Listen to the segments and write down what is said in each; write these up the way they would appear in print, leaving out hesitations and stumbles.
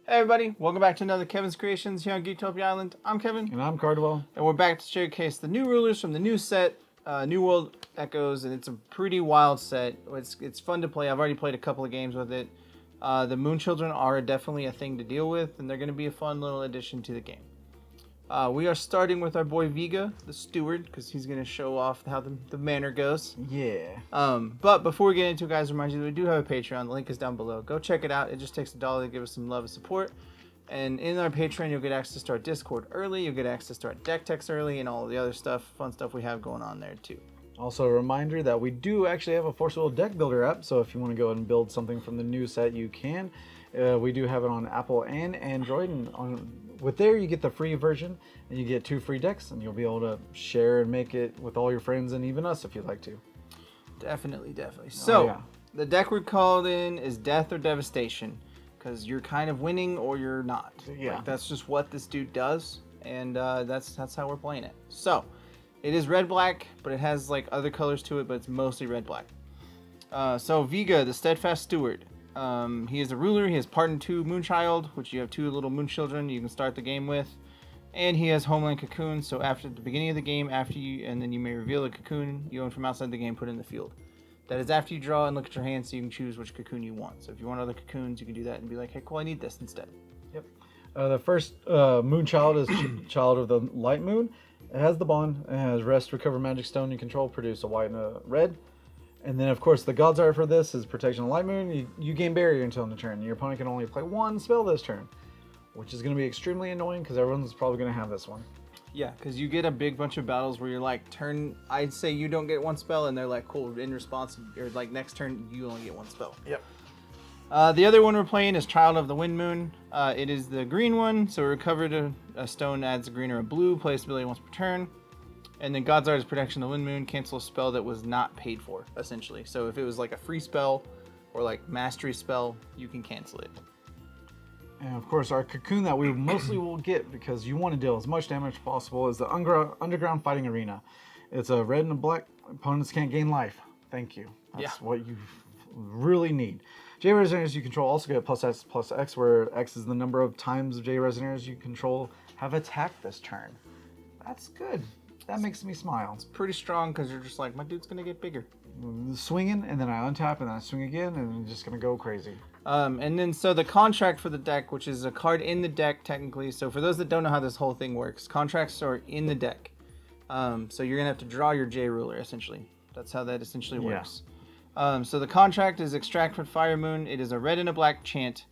Hey everybody, welcome back to another Kevin's Kreations here on Geektopia Island. I'm Kevin. And I'm Cardwell. And we're back to showcase the new rulers from the new set, New World Echoes, and it's a pretty wild set. It's fun to play. I've already played a couple of games with it. The Moon Children are definitely a thing to deal with, and they're going to be a fun little addition to the game. We are starting with our boy Viga, the Steward, because he's going to show off how the manor goes. Yeah. But before we get into it, guys, remind you that we do have a Patreon. The link is down below. Go check it out. It just takes $1 to give us some love and support. And in our Patreon, you'll get access to our Discord early. You'll get access to our deck text early and all the other stuff, fun stuff we have going on there too. Also a reminder that we do actually have a Force Wheel deck builder app. So if you want to go and build something from the new set, you can. We do have it on Apple and Android. And with there, you get the free version and you get 2 free decks. And you'll be able to share and make it with all your friends and even us if you'd like to. Definitely. So, The deck we're called in is Death or Devastation. Because you're kind of winning or you're not. Yeah. Like, that's just what this dude does. And that's how we're playing it. So, it is red-black, but it has like other colors to it, but it's mostly red-black. So, Viga, the Steadfast Steward. He is a ruler. He has Pardon 2 Moonchild, which you have 2 little moon children you can start the game with. And he has Homeland Cocoons, so after the beginning of the game, and then you may reveal a cocoon you own from outside the game, put it in the field. That is after you draw and look at your hand so you can choose which cocoon you want. So if you want other cocoons, you can do that and be like, hey, cool, I need this instead. Yep. The first Moonchild is Child of the Light Moon. It has the bond. It has Rest, Recover Magic Stone you control, produce a white and a red. And then, of course, the God's Art for this is Protection of Light Moon. You gain Barrier until end of turn. Your opponent can only play 1 spell this turn, which is going to be extremely annoying because everyone's probably going to have this one. Yeah, because you get a big bunch of battles where you're like, I'd say you don't get 1 spell, and they're like, cool, in response, or like next turn, you only get 1 spell. Yep. The other one we're playing is Child of the Wind Moon. It is the green one, so recover a stone adds a green or a blue, play ability once per turn. And then God's Art is Protection of the Wind Moon, cancel a spell that was not paid for, essentially. So if it was like a free spell or like mastery spell, you can cancel it. And of course, our cocoon that we mostly will get because you want to deal as much damage as possible is the Underground Fighting Arena. It's a red and a black. Opponents can't gain life. Thank you. That's what you really need. J Resonators you control also get +X, where X is the number of times J Resonators you control have attacked this turn. That's good. That makes me smile. It's pretty strong because you're just like, my dude's going to get bigger. Swinging, and then I untap, and then I swing again, and I'm just going to go crazy. And then, so the contract for the deck, which is a card in the deck, technically. So for those that don't know how this whole thing works, contracts are in the deck. So you're going to have to draw your J ruler, essentially. That's how that essentially works. So the contract is Extract from Fire Moon. It is a red and a black chant.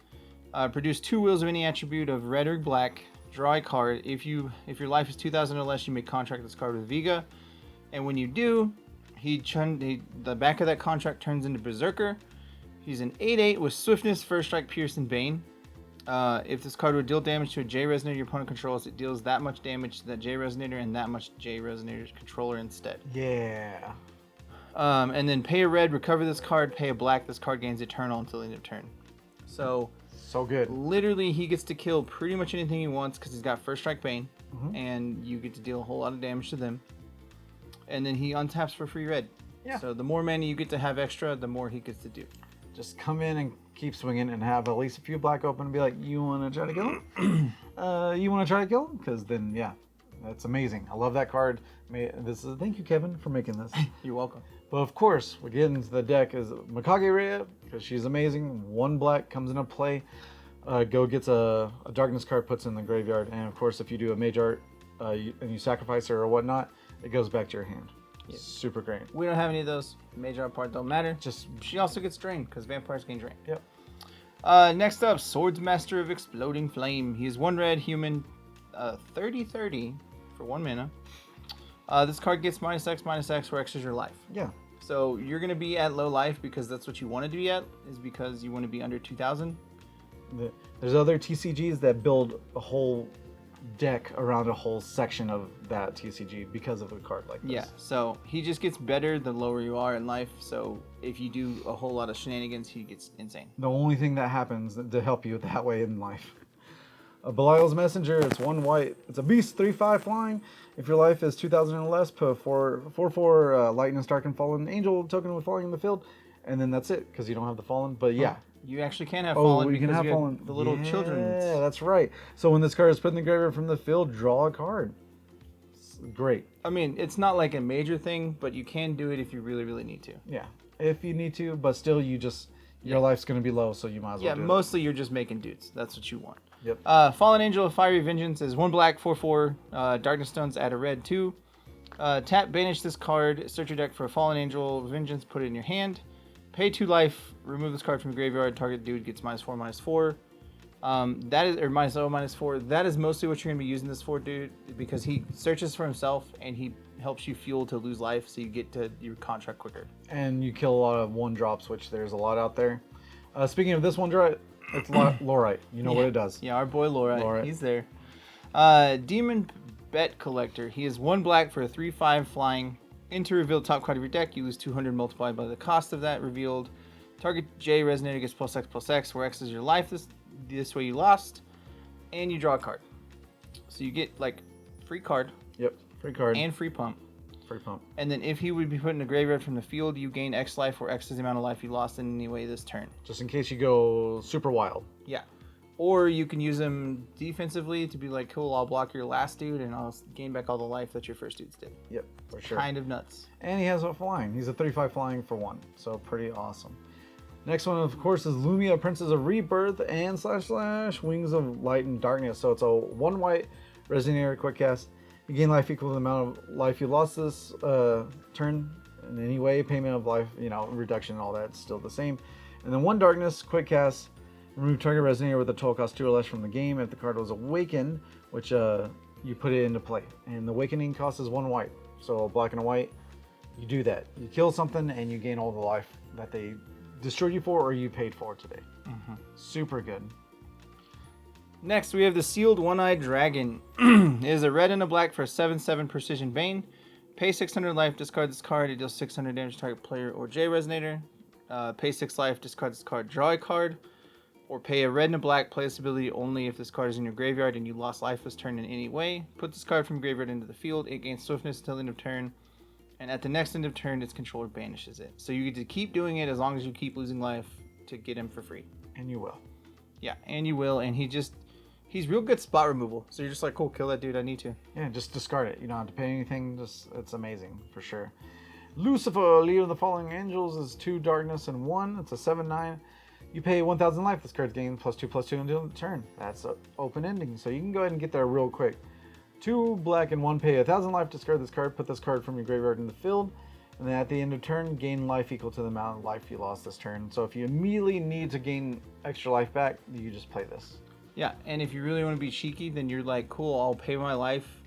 Produce 2 wheels of any attribute of red or black. Draw a card. If your life is 2,000 or less, you may contract this card with Viga. And when you do, the back of that contract turns into Berserker. He's an 8/8 with Swiftness, First Strike, Pierce, and Bane. If this card would deal damage to a J Resonator your opponent controls, it deals that much damage to that J Resonator and that much J Resonator's controller instead. Yeah. And then pay a red, recover this card, pay a black, this card gains Eternal until the end of turn. So good. Literally, he gets to kill pretty much anything he wants because he's got First Strike Bane, and you get to deal a whole lot of damage to them. And then he untaps for free red. Yeah. So the more mana you get to have extra, the more he gets to do. Just come in and keep swinging and have at least a few black open and be like, you want to try to kill him? You want to try to kill him? Because then, yeah, that's amazing. I love that card. Thank you, Kevin, for making this. You're welcome. But of course, we get into the deck is Mikage Reiya, because she's amazing. 1 black comes into play. Go gets a darkness card, puts in the graveyard. And of course, if you do a mage art and you sacrifice her or whatnot, it goes back to your hand. Yep. Super great. We don't have any of those. Major art part don't matter. She also gets drained because vampires gain drain. Yep. Next up, Swordsmaster of Exploding Flame. He is 1 red human, 30/30 for 1 mana. This card gets -X where X is your life. Yeah. So you're going to be at low life because that's what you want to be at, is because you want to be under 2,000. There's other TCGs that build a whole deck around a whole section of that TCG because of a card like this. Yeah, so he just gets better the lower you are in life. So if you do a whole lot of shenanigans, he gets insane. The only thing that happens to help you that way in life. Belials Messenger, it's 1 white. It's a beast, 3/5 flying. If your life is 2,000 or less, put 4/4 Lightning, Stark, and Fallen Angel token with falling in the field. And then that's it, because you don't have the Fallen. But yeah, You actually can have Oh, Fallen we can because have you have Fallen. the little children. Yeah, that's right. So when this card is put in the graveyard from the field, draw a card. It's great. I mean, it's not like a major thing, but you can do it if you really, really need to. Yeah, if you need to, but still, your life's going to be low, so you might as well Yeah, do mostly you're just making dudes. That's what you want. Yep. Fallen Angel of Fiery Vengeance is 1 black, 4/4. Darkness Stones, add a red 2. Tap, banish this card. Search your deck for a Fallen Angel of Vengeance. Put it in your hand. Pay 2 life. Remove this card from your graveyard. Target dude gets -4/-4. That is, or -0/-4. That is mostly what you're going to be using this for, dude, because he searches for himself and he helps you fuel to lose life, so you get to your contract quicker. And you kill a lot of 1-drops, which there's a lot out there. Speaking of this 1-drop, it's Laurite. You know what it does. Yeah, our boy Laurite. He's there. Demon Bet Collector. He is 1 black for a 3/5 flying. Enter revealed top card of your deck. You lose 200 multiplied by the cost of that revealed. Target J Resonator gets +X/+X, where X is your life. This way you lost. And you draw a card. So you get like free card. Yep, free card. And free pump. Free pump. And then if he would be put in a graveyard from the field, you gain X life, where X is the amount of life you lost in any way this turn. Just in case you go super wild. Yeah. Or you can use him defensively to be like, cool, I'll block your last dude and I'll gain back all the life that your first dudes did. Yep, for sure. Kind of nuts. And he has a flying. He's a 3/5 flying for 1. So pretty awesome. Next one, of course, is Lumia, Princess of Rebirth and / Wings of Light and Darkness. So it's a 1 white Resonator quick cast. You gain life equal to the amount of life you lost this turn in any way. Payment of life, reduction and all that's still the same. And then 1 darkness, quick cast. Remove target Resonator with a total cost 2 or less from the game. If the card was awakened, which you put it into play. And the awakening cost is 1 white. So black and a white, you do that. You kill something and you gain all the life that they destroyed you for or you paid for today. Super good. Next, we have the Sealed One-Eyed Dragon. It is a red and a black for a 7/7 Precision Bane. Pay 600 life, discard this card. It deals 600 damage to target player or J Resonator. Pay 6 life, discard this card, draw a card. Or pay a red and a black, play this ability only if this card is in your graveyard and you lost life this turn in any way. Put this card from graveyard into the field. It gains swiftness until the end of turn. And at the next end of turn, its controller banishes it. So you get to keep doing it as long as you keep losing life to get him for free. And you will. Yeah, and you will. And he's real good spot removal. So you're just like, cool, kill that dude, I need to. Yeah, just discard it. You don't have to pay anything. It's amazing, for sure. Lucifer, Leader of the Fallen Angels, is 2 darkness and 1. It's a 7/9. You pay 1,000 life. This card's gain +2/+2 until the turn. That's an open ending, so you can go ahead and get there real quick. 2 black and 1, pay 1,000 life. Discard this card. Put this card from your graveyard in the field. And then at the end of turn, gain life equal to the amount of life you lost this turn. So if you immediately need to gain extra life back, you just play this. Yeah, and if you really want to be cheeky, then you're like, cool, I'll pay my life,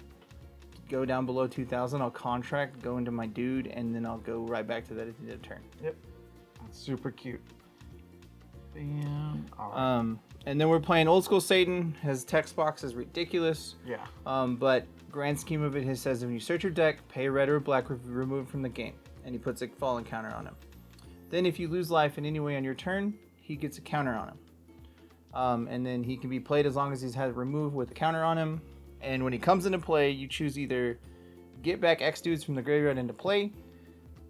go down below 2,000, I'll contract, go into my dude, and then I'll go right back to that at the end of turn. Yep, that's super cute. Bam. All right. And then we're playing Old School Satan. His text box is ridiculous. Yeah. But grand scheme of it, he says if you search your deck, pay a red or a black, remove it from the game. And he puts a fallen counter on him. Then if you lose life in any way on your turn, he gets a counter on him. And then he can be played as long as he's had removed with a counter on him. And when he comes into play, you choose either get back X dudes from the graveyard into play,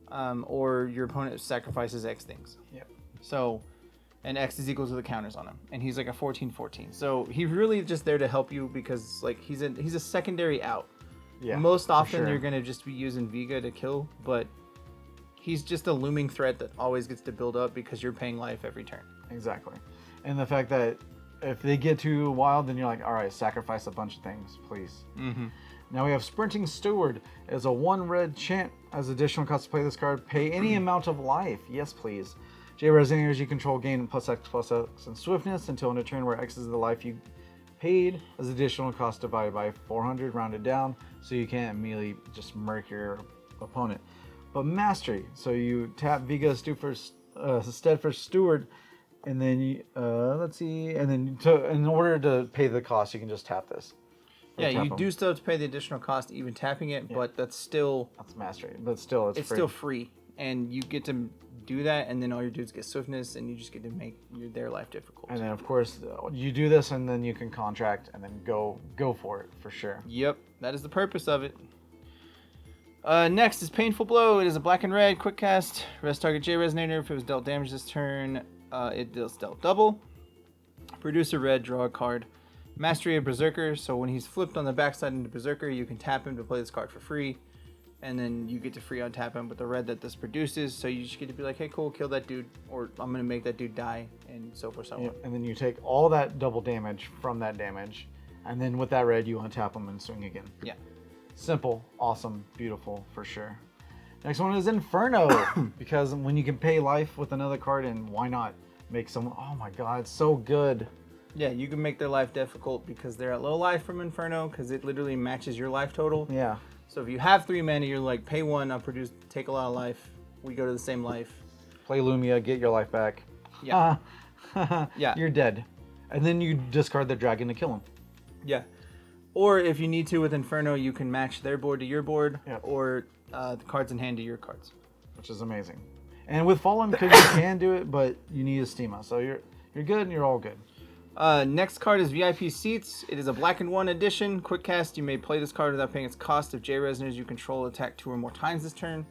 or your opponent sacrifices X things. Yep. So, and X is equal to the counters on him. And he's like a 14/14. So he's really just there to help you because like he's a secondary out. Yeah. Most often sure. you're going to just be using Viga to kill, but he's just a looming threat that always gets to build up because you're paying life every turn. Exactly. And the fact that if they get too wild, then you're like, all right, sacrifice a bunch of things, please. Mm-hmm. Now we have Sprinting Steward as a 1 red chant. As additional cost to play this card, pay any amount of life. Yes, please. J Resonators you control gain +X/+X and swiftness until in a turn where X is the life you paid as additional cost divided by 400 rounded down, so you can't immediately just murk your opponent. But Mastery, so you tap Viga, Steadfast, Steward, and then you, let's see, and then in order to pay the cost, you can just tap this. Yeah, you do still have to pay the additional cost even tapping it, but that's Mastery, but still it's free. Still free, and you get to do that, and then all your dudes get swiftness, and you just get to make their life difficult. And then of course you do this, and then you can contract, and then go for it for sure. Yep, that is the purpose of it. Next is Painful Blow. It is a black and red quick cast. Rest target J Resonator. If it was dealt damage this turn, it deals stealth double. Produce a red, draw a card. Mastery of Berserker, so when he's flipped on the backside into Berserker, you can tap him to play this card for free. And then you get to free untap him with the red that this produces. So you just get to be like, hey, cool, kill that dude. Or I'm going to make that dude die. And so forth, so on. And then you take all that double damage from that damage. And then with that red, you untap him and swing again. Yeah. Simple, awesome, beautiful, for sure. Next one is Inferno. Because when you can pay life with another card, and why not make someone... Oh my god, it's so good. Yeah, you can make their life difficult because they're at low life from Inferno. Because it literally matches your life total. Yeah. So if you have 3 mana, you're like, pay 1, I'll produce, take a lot of life. We go to the same life. Play Lumia, get your life back. Yeah. Yeah. You're dead. And then you discard the dragon to kill him. Yeah. Or if you need to with Inferno, you can match their board to your board. Yep. Or the cards in hand to your cards. Which is amazing. And with Fallen, because you can do it, but you need a Stima. So you're good and you're all good. Next card is VIP Seats. It is a black and 1 edition. Quick cast. You may play this card without paying its cost. If J Resonators you control attack 2 or more times this turn.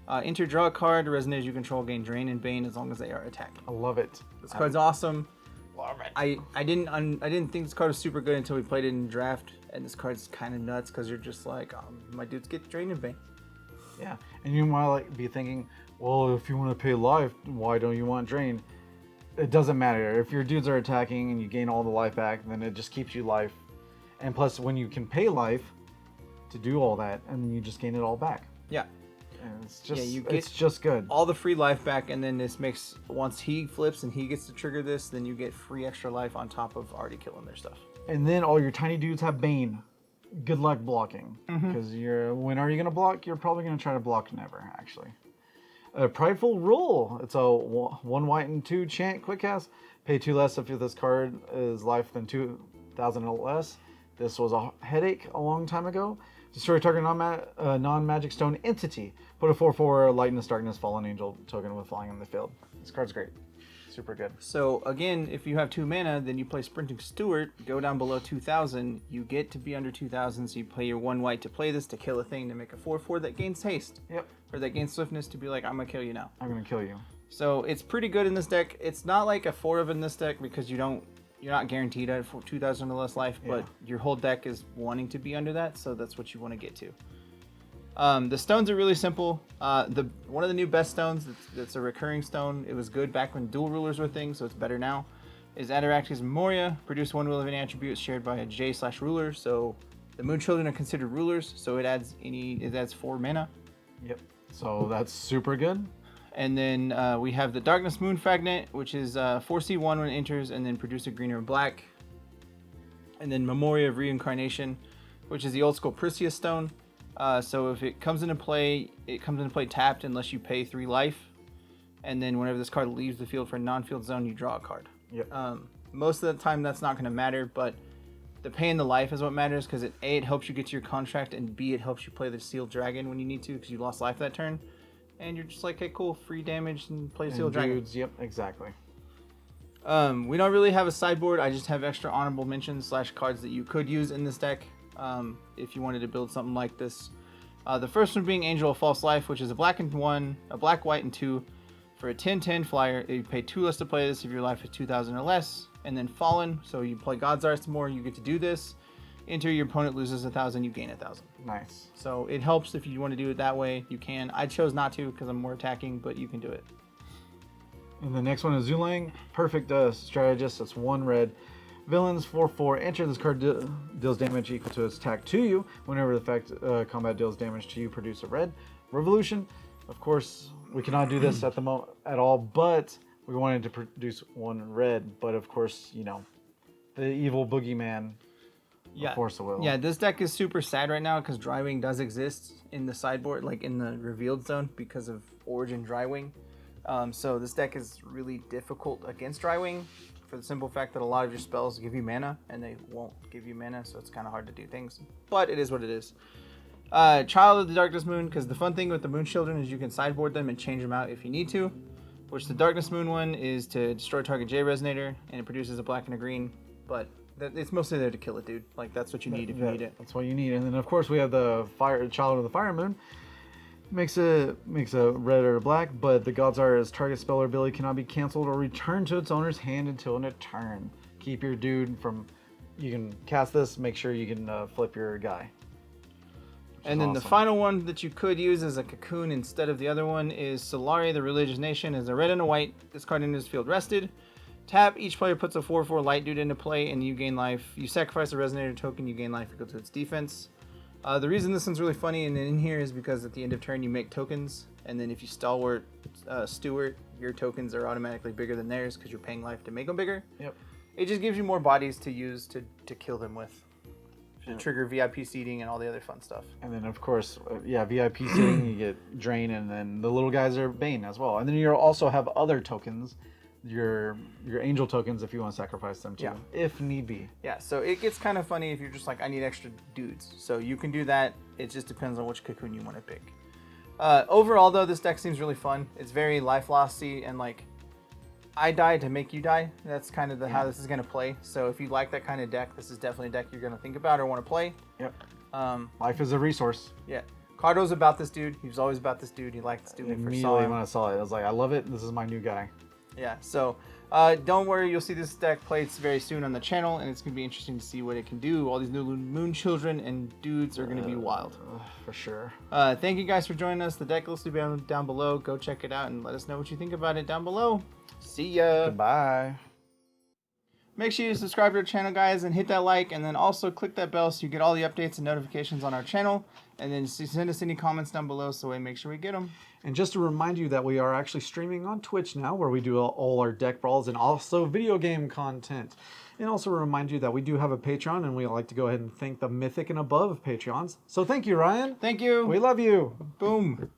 Enter draw a card. Resonators you control gain Drain and Bane as long as they are attacking. I love it. This card's awesome. Love it. I didn't think this card was super good until we played it in draft, and this card's kind of nuts because you're just like, my dudes get Drain and Bane. Yeah, and you might like be thinking, well, if you want to pay life, why don't you want Drain? It doesn't matter. If your dudes are attacking and you gain all the life back, then it just keeps you life. And plus, when you can pay life to do all that, and then you just gain it all back. Yeah. And it's just, you get it's just good. All the free life back, and then this makes, once he flips and he gets to trigger this, then you get free extra life on top of already killing their stuff. And then all your tiny dudes have Bane. Good luck blocking. Because when are you going to block? You're probably going to try to block never, actually. Prideful Rule. It's a 1 white and 2 chant quick cast. Pay 2 less if this card is life than 2,000 or less. This was a headache a long time ago. Destroy target non-magic stone entity. Put a 4/4 Lightness Darkness Fallen Angel token with flying in the field. This card's great. Super good. So again, if you have 2 mana, then you play Sprinting Steward, go down below 2,000. You get to be under 2,000, so you play your 1 white to play this to kill a thing to make a 4/4 that gains haste. Yep. Or that gains swiftness to be like, I'm gonna kill you now. I'm gonna kill you. So it's pretty good in this deck. It's not like a 4 of in this deck because you're not guaranteed at 2,000 or less life, but your whole deck is wanting to be under that, so that's what you want to get to. The stones are really simple. One of the new best stones that's a recurring stone. It was good back when dual rulers were things, so it's better now. Is Ataracti's Memoria. Produce 1 will of any attribute shared by a J/ruler. So the Moon Children are considered rulers, so it adds 4 mana. Yep. So that's super good. And then we have the Darkness Moon Fragment, which is 4/1 when it enters, and then produce a green or black. And then Memoria of Reincarnation, which is the old school Perseus stone. So if it comes into play, tapped unless you pay 3 life. And then whenever this card leaves the field for a non-field zone, you draw a card. Yep. Most of the time that's not going to matter, but the pay and the life is what matters because it helps you get to your contract, and B, it helps you play the Sealed Dragon when you need to because you lost life that turn. And you're just like, hey, cool, free damage and play Sealed Dragon. Yep, exactly. We don't really have a sideboard. I just have extra honorable mentions / cards that you could use in this deck if you wanted to build something like this. The first one being Angel of False Life, which is a black and 1, a black, white, and 2 for a 10/10 flyer. You pay 2 less to play this if your life is 2,000 or less. And then Fallen, so you play God's Arts more, you get to do this. Enter, your opponent loses 1,000, you gain 1,000. Nice. So it helps if you want to do it that way. You can. I chose not to because I'm more attacking, but you can do it. And the next one is Zulang, perfect strategist. That's 1 red. Villains 4/4. Enter, this card deals damage equal to its attack to you. Whenever the effect combat deals damage to you, produce a red. Revolution. Of course, we cannot do this at the moment at all, but we wanted to produce 1 red. But of course, the evil boogeyman. Yeah. Force of Will. Yeah, this deck is super sad right now because Drywing does exist in the sideboard, like in the revealed zone because of Origin Drywing. So this deck is really difficult against Drywing for the simple fact that a lot of your spells give you mana and they won't give you mana, so it's kind of hard to do things. But it is what it is. Child of the Darkness Moon, because the fun thing with the Moon Children is you can sideboard them and change them out if you need to, which the Darkness Moon one is to destroy target J Resonator, and it produces a black and a green, but it's mostly there to kill it, dude. Like, that's what you need if you need it. That's what you need. And then, of course, we have the Child of the Fire Moon. Makes a red or a black, but the gods are as target spell or ability cannot be canceled or returned to its owner's hand until in a turn. Keep your dude from. You can cast this. Make sure you can flip your guy. And then the final one that you could use as a cocoon instead of the other one is Solari, the Religious Nation, is a red and a white. This card enters the field rested. Tap, each player puts a 4/4 light dude into play and you gain life. You sacrifice a Resonator token, you gain life equal to its defense. The reason this one's really funny and in here is because at the end of turn you make tokens, and then if you Stalwart Steward, your tokens are automatically bigger than theirs because you're paying life to make them bigger. Yep. It just gives you more bodies to use to kill them with. To trigger VIP seeding and all the other fun stuff. And then of course, VIP seeding, you get Drain, and then the little guys are Bane as well. And then you also have other tokens, your angel tokens if you want to sacrifice them too, if need be. Yeah, so it gets kind of funny if you're just like, I need extra dudes. So you can do that. It just depends on which cocoon you want to pick. Overall though, this deck seems really fun. It's very life lossy and like, I die to make you die. That's kind of how this is going to play. So if you like that kind of deck, this is definitely a deck you're going to think about or want to play. Yep. Life is a resource. Yeah. Cardo's about this dude. He was always about this dude. He liked this dude. Immediately when I saw it, I was like, I love it. This is my new guy. Yeah. So don't worry. You'll see this deck played very soon on the channel, and it's going to be interesting to see what it can do. All these new moon children and dudes are going to be wild. For sure. Thank you guys for joining us. The deck list will be down below. Go check it out and let us know what you think about it down below. See ya. Goodbye. Make sure you subscribe to our channel, guys, and hit that like, and then also click that bell so you get all the updates and notifications on our channel. And then send us any comments down below so we make sure we get them. And just to remind you that we are actually streaming on Twitch now, where we do all our deck brawls and also video game content. And also remind you that we do have a Patreon, and we like to go ahead and thank the Mythic and Above Patreons. So thank you, Ryan. Thank you. We love you. Boom.